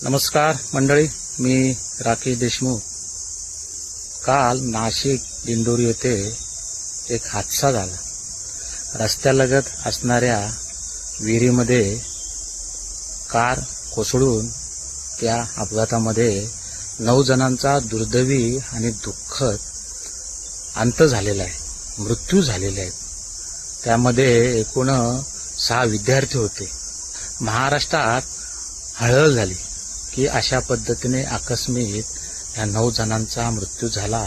नमस्कार मंडळी, मी राकेश देशमुख। काल नाशिक दिंडोरी येथे एक हादसा झाला। रस्त्यालगत असणाऱ्या विहिरीमध्ये कार कोसळून त्या अपघातामध्ये 9 जणांचा दुर्दैवी आणि दुःखद अंत झालेला आहे, मृत्यू झालेले आहेत। त्यामध्ये एकूण 6 विद्यार्थी होते। महाराष्ट्रात हळहळ झाली की अशा पद्धतीने आकस्मिक या 9 जणांचा मृत्यू झाला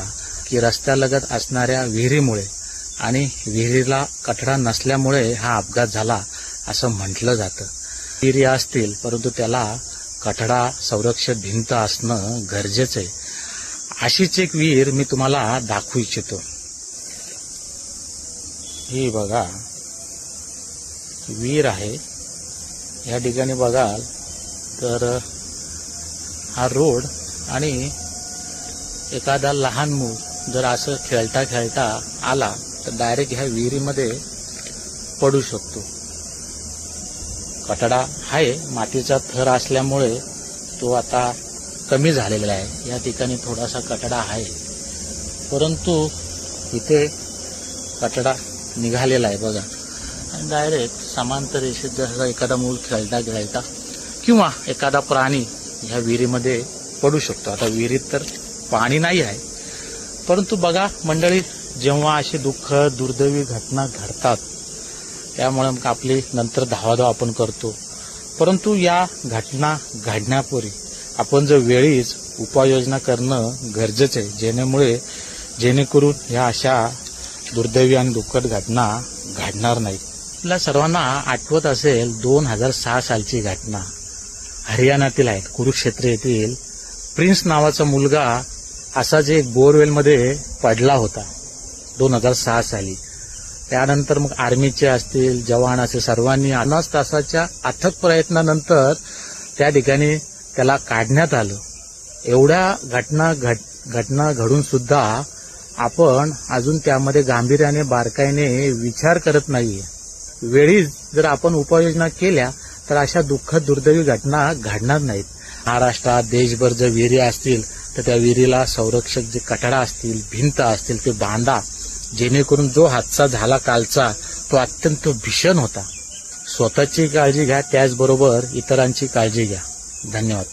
की रस्त्यालगत असणाऱ्या विहिरीमुळे आणि विहिरीला कठडा नसल्यामुळे हा अपघात झाला असं म्हटलं जातं। विहिरी असतील परंतु त्याला कठडा संरक्षक भिंत असणं गरजेचं आहे। अशीच एक विहीर मी तुम्हाला दाखवू इच्छितो। ही बघा विहीर आहे। या ठिकाणी बघाल तर हा रोड आणि एखादा लहान मूल जर असं खेळता खेळता आला तर डायरेक्ट ह्या विहिरीमध्ये पडू शकतो। कठडा आहे, मातीचा थर असल्यामुळे तो आता कमी झालेला आहे। या ठिकाणी थोडासा कठडा आहे परंतु इथे कठडा निघालेला आहे बघा। आणि डायरेक्ट समांतर रेषेत जर एखादा मूल खेळता खेळता किंवा एखादा प्राणी ह्या विहिरीमध्ये पडू शकतो। आता विहिरीत तर पाणी नाही आहे परंतु बघा मंडळी, जेव्हा अशी दुःख दुर्दैवी घटना घडतात त्यामुळे मग आपली नंतर धावाधाव आपण करतो, परंतु या घटना घडण्यापूर्वी आपण जर वेळीच उपाययोजना करणं गरजेचं आहे, जेणेकरून ह्या अशा दुर्दैवी आणि दुःखद घटना घडणार नाहीत। आपल्या सर्वांना आठवत असेल 2006 सालची घटना हरियाणातील आहे। कुरुक्षेत्र येथील प्रिन्स नावाचा मुलगा असाच एक बोरवेलमध्ये पडला होता 2006 साली। त्यानंतर मग आर्मीचे असतील, जवान असतील, सर्वांनी 50 तासाच्या अथक प्रयत्नानंतर त्या ठिकाणी त्याला काढण्यात आलं। एवढ्या घटना घडून सुद्धा आपण अजून त्यामध्ये गांभीर्याने बारकाईने विचार करत नाहीये। वेळीच जर आपण उपाययोजना केल्या तर अशा दुःखद दुर्दैवी घटना घडणार नाहीत। महाराष्ट्रात देशभर जर विहिरी असतील तर त्या विहिरीला संरक्षक जे कठडा असतील, भिंत असतील ते बांधा, जेणेकरून जो हादसा झाला कालचा तो अत्यंत भीषण होता। स्वतःची काळजी घ्या, त्याचबरोबर इतरांची काळजी घ्या। धन्यवाद।